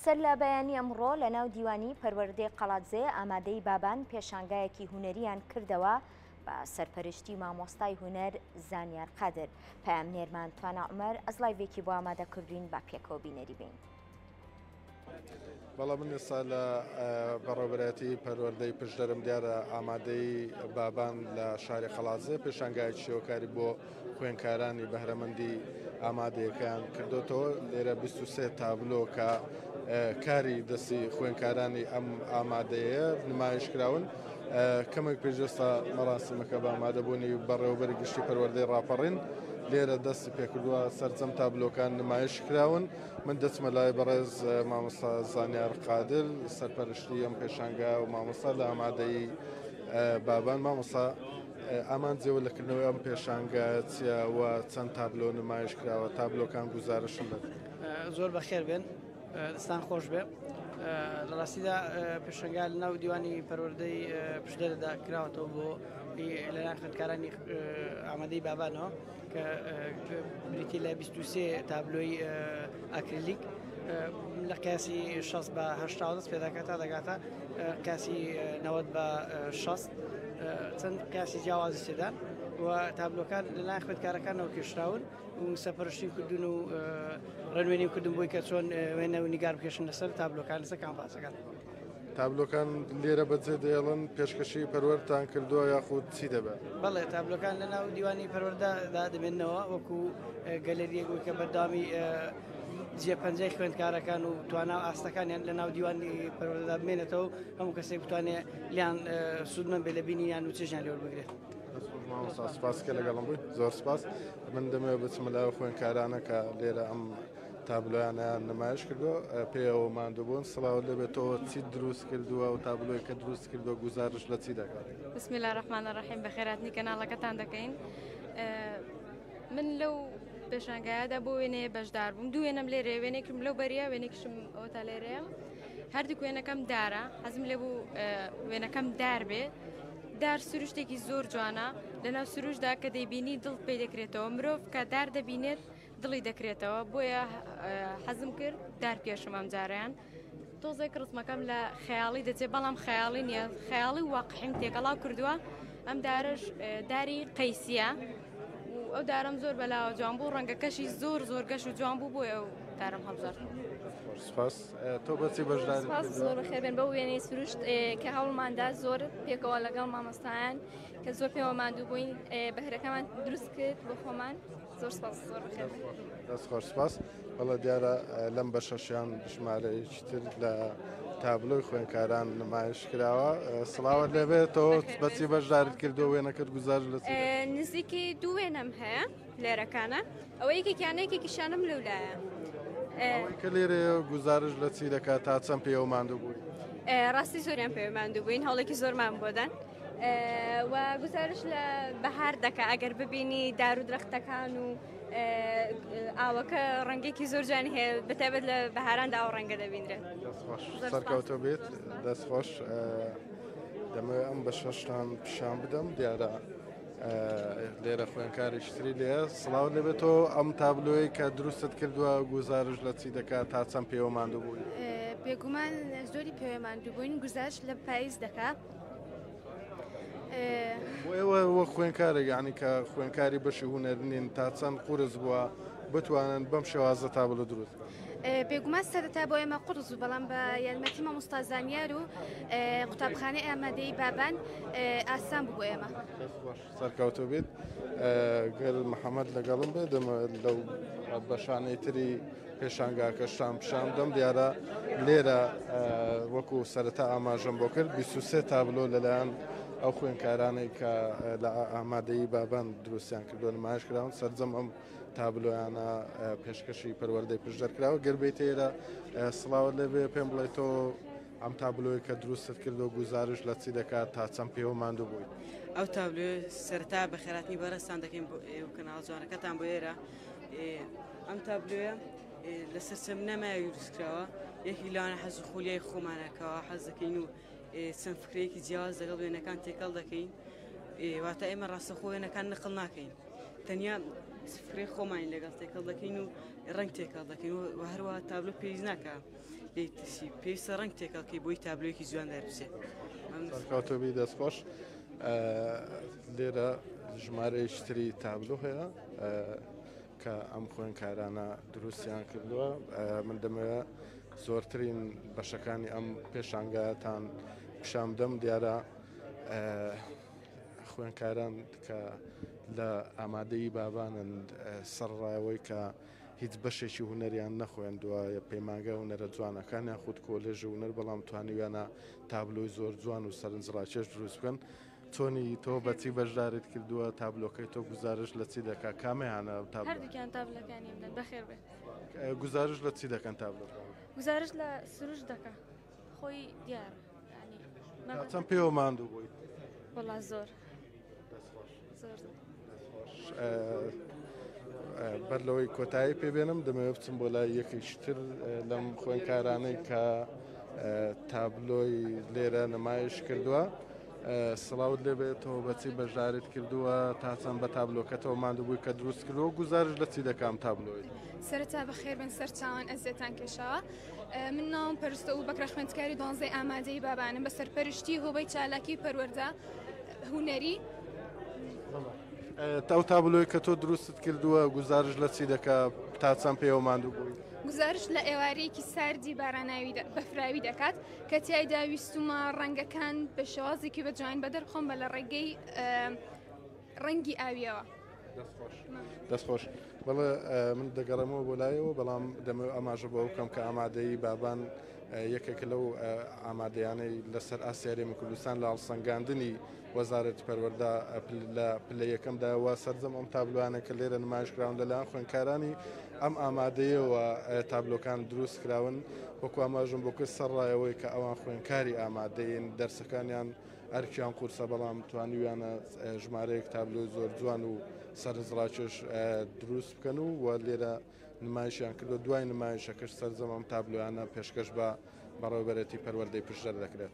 سەر لە بەیانی ئەمڕۆ لەناو دیوانی پەروەردەی قەڵاتزێ ئامادەی بابان پێشانگایەکی هونەریان کردەوە بە سەرپەرشتی مامۆستای هونەر زانیار قادر. پەیامنێرمان توانە عومەر ئەزلایڤێکی بۆ ئامادەکردین با پێکەوە بینەری بین. بەڵام من ئێستا لە بەڕێوەبەرەتی پەروەردەی پشدەرم دیارە ئامادەی بابان لە شاری قەڵاتزێ پێشانگایەکی شێوەکاری بۆ خوێندکارانی بەهرەمەندی ئامادەیەکان کردوتەوە. لێرە 23 تابلۆ کە کاری دەستی خوێندکارانی ئەم ئامادەیە نمایشکراون. کەمێک پێشێستا مەراسیمەکە بە ئامادەبوونی بەڕێوەبەری گشتی پەروەردەی ڕاپەڕین لێرە دەستی پێکردووە سەرجەم تابلۆکان نمایش کراون. من دەچمە لای بەڕێز مامۆستا زانیار قادر سەرپەرشتی ئەم پێشانگا و مامۆستا لە ئامادەی بابان. مامۆستا ئامانجێوە لەکردنەوەی ئەم پێشانگا چیە و چەند تابلۆ نمایش کراوە، تابلۆکان گوزارشن بێت. زۆر بەخێر بێن، دەستان خۆش بێ. لە ڕاستیدا پێشەنگا لە ناو دیوانی پەروەردەی پشدەردا کراوەتەوە بۆ لەلایەن خوێندکارانی ئامادەی بابانەوە کە بریتی لە 23 تابلۆی ئاکریلیک لە قیاسی 60 بە 80 دەست پێداکاتە دەگاتە قیاسی 90 بە 60 چەند قیاسی جیاوازی تێدا و تابلۆکان لەلایەن خوێندکارەکانەوە کێشراون و سەرپەرشتی کردوون و ڕێنوێنی کردن بۆی کە چۆن وێنە و نیگار بکێشن لەسەر تابلۆکان لەسەر کامپاسەکان. تابلۆکان لێرە بەجێ دێڵن پێشکەشی پەروەردتان کردووە یاخود چی دەبێت؟ بەڵێ تابلۆکان لە ناو دیوانی پەروەردەدا دەمێننەوە وەکو گەلەریەک کە بەردامی جێپەنجەی خوێندکارەکان و توانە ئاستەکانیان لە ناو دیوانی پەروەردەدا بمێنێتەوە هەموو کەسێک بتوانێت لیان سوودمەند بێ لە بینیان و چێژیان لێوە بگرێت. سپاسکە لەگەڵم بوویت، زۆر سپاس. من دەمەوێت بچمە لای خوێندکارانە کە لێرە ئەم تابلۆیانیان نمایش کردووە پێیەوە ماندووبوون. سڵاو لەبێتەوە چی دروست کردووە و تابلۆی کە دروست کردووە گوزارش لە چی دەکات؟ بسم الله الرحمن الرحیم بەخێراتنی کەناڵەکەتان دەکەین. من لەو پێشانگایەدا بۆ وێنەیە بەشدار بووم. دوو وێنەم لێرە، وێنێکم لەو بەریە، وێنێکشم ئەوە تا لێرەیە. هەردوو وێنەکەم دارە، حەزم لێ بوو وێنەکەم دار بێ. دار سروشتێکی زۆر جوانە، لەناو سروشدا کە دەیبینی دڵ پێی دەکرێتەوە. مرۆڤ کە دار دەبینێت دڵی دەکرێتەوە، بۆیە حەزم کرد دار پێشم ئەم جارەیان. تۆزێک ڕزمەکەم لە خەیاڵی دەچێت، بەڵام خەیاڵی نییە، خەیاڵی واقعیم تێکەڵاو کردووە. ئەم دارش داری قەیسیە و ئەو دارم زۆر بەلاوە جوان بوو، ڕەنگەکەشی زۆر زۆر گەش و جوان بوو، بۆیە ئەو دارم هەڵبژار. سپاس. تۆ بەچی بەشدار؟ سپاس زۆر بەخێربێن بە وێنەی سروشت کە هەوڵماندا زۆر پێکەوە لەگەڵ مامۆستایان کە زۆر پێوە ماندوو بووین بەهرەکەمان دروست کرد بۆ خۆمان. زۆر سپاس، زۆر بەخێربێن. دەست خۆش سپاس. بەڵێ دیارە لەم بەشەشیان ژمارەیەکی تر لە تابلۆی خوێندکاران نمایش کراوە. سڵاوت لەبێتەوە بەچی بەشدارت کردو وێنەکەت گوزار لە نزیکی دوو وێنەم هەیە لێرەکانە، ئەوە یەکێکیانەیەکێکی شانم لەولایە. کە لێرە گوزارش لە چی دەکات تا چەند پێوە ماندوو بووی؟ ڕاستی زۆریان پێوە ماندوو بووین، هەوڵێکی زۆرمان بۆدان و گوزارش لە بەهار دەکا ئەگەر ببینی دار و درەختەکان و ئاوەکە ڕەنگێکی زۆر جوانی هەیە، بەتایبەت لە بەهاراندا ئەو ڕەنگە دەبینرێت. دەستخۆش سەرکەوتۆ بێت. دەستخۆش. دەمەوێت ئەم بە شەشتان پیشان بدەم. دیارە لێرە خوێندکاریشی تری لێە. سڵاو لەبێتەوە ئەم تابلۆی کە دروستت کردووە گوزارش لە چی دەکات تا چەند پێوە ماندوو بووی؟ بێگومان زۆری پێوە ماندوو بووین، گوزارش لە پاییز دەکات. ئێوە وە خوێندکارە یعنی کە خوێندکاری بەشی هونەرنین تا چەند قورس بووە بتوانن بەم شێوازە تابلۆ دروست بکەن؟ بێگومان سەرەتا بۆ ئێمە قورس بوو، بەڵام بە یارمەتی مامۆستا زانیار و قوتابخانەی ئامادەی بابان ئاسان بوو بۆ ئێمە. سەرکەوتۆ بێت. گەر محەممەد لەگەڵم بێ دەمە لەو بەشانەی تری پێشانگاکەشتان پیشان بدەم. دیارە لێرە وەکو سەرەتا ئاماژەم بۆ کرد 23 تابلۆ لەلایەن ئەو خوێندکارانەی کە لە ئامادەی بابان دروستیان کردو نمایش کراون. سەرجەم ئەم تابلۆیانە پێشکەشی پەروەردەی پشدەر کراوە. گەربێت ئێرە سڵاوت لێبێ پێم بڵێتەوە ئەم تابلۆی کە دروستت کردو گوزارش لە چی دەکات تا چەند پێوە ماندوو بووی؟ ئەو تابلۆ سەرتا بەخێراتنی بەڕێستان دەکەین بۆ کەناڵ جوانەکەتان بۆ ئێرە. ئەم تابلۆیە لەسەر چەمنەمای دروستکراوە، یەکی لەوانە حەز و خولیای خۆمانەکەەوە حەز دەکەین و چەند فکرەیەکی جیاواز لەگەڵ وێنەکان تێکەڵ دەکەین. واتە ئێمە ڕاستەخۆ وێنەکان نقڵ ناکەین، تەنیا سفرێ خۆمانی لەگەڵ تێکەڵ دەکەین و ڕنگ تێکەڵ دەکەین و هەروەها تابلۆ پێویست ناکە پێویستە ڕنگ تێکەڵکەی بۆی تابلۆیەکی جوان دەربچێت. کاتۆبی دەستخۆش لێرە ژمارەیەکی تری تابلۆ هەیە کە ئەم خوێندکارانە دروستیان کردووە. من دەمەوێت زۆرترین بەشەکانی ئەم پێشانگایەتان پیشان بدەم. دیارە خوێندکاران کە لە ئامادەی بابانن سەرڕایەوەی کە هیچ بەشێکی هوەریان نەخوێندووە پەیمانگە هوەرە جوانەکان یاخود کۆلێژ هوەر بەڵام توانیویانە تابلۆی زۆر جوان و سەرنجڕاکێش دروست بکەن. چۆنی تۆ بەچی بەشدارت کردووە تابلۆکەی تۆ گزارش لە چی دەکات کامیانە هەردووکیان تابلەکانی بدەن بەخێر بێت. گزارش لە چی دەکەن تابلۆکان؟ گزارش لە سروش دەکە خۆی دیار چەند پێوە ماندوو بووی؟ وەڵا زۆر بەر لەوەی کۆتایی پێبێنم دەمەوێت بچم بۆ لای یەکێکتر لەم خوێندکارانەی کە تابلۆی لێرە نمایش کردووە. سڵاوت لێبێتەوە بەچی بەشدارت کردووە تا چەند بە تابلۆکەتەوە ماندوو بووی کە دروست کردەوە گزارش لە چی دەکەم تابلۆی؟ سەرەتا بەخێر بن سەر چاوان ئەزیێتان کێشاوە. من ناوم پەرستە و بەکرە خوێندکاری 12 ئامادەی بابانم بە سەرپەرشتی هۆبەی چالاکی پەروەردە هوەری. ئەو تابلۆی کە تۆ دروستت کردووە گزارش لە چی دەکا تا چەند پێوە ماندوو بووی؟ گزارش لە ئێوارەیەکی ساردی باراناوی بەفراوی دەکات کە تیایدا ویستومە ڕەنگەکان بە شێوازێکی بە جوان بە دەرخۆم بە لە ڕێگەی ڕەنگی ئاویەوە. دەستخۆش بەڵێ من دەگەڕێمەوە بۆ لایەوە بەڵام دەمەوێت ئاماژە بۆ بکەم کە ئامادەی بابان یەکێک لەو ئامادەیانەی لەسەر ئاسیارێمی کوردستان لە هەڵسەنگاندنی وەزارەتی پەروەردە لە پلە یەکەمداوە سەرجەم ئەم تابلوانە کە لێرە نمایشکراون لەلایەن خوێندکارانی ئەم ئامادەیەوە تابلۆکان دروست کراون وەکو ئاماژم بۆ کرد سەرڕایەوەی کە ئەوان خوێندکاری ئامادەین دەرسەکانیان ئەرکیان قورسە بەڵام توانیویانە ژمارەیەک تابلۆی زۆر جوان و سەرنجڕاکێش دروست بکەن و لێرە نمایشیان کردو دوای نمایشەکەش سەرجەم ئەم تابلۆیانە پێشکەش بە بەڕێوەبەرەتی پەروەردەی پشتدەر دەکرێت.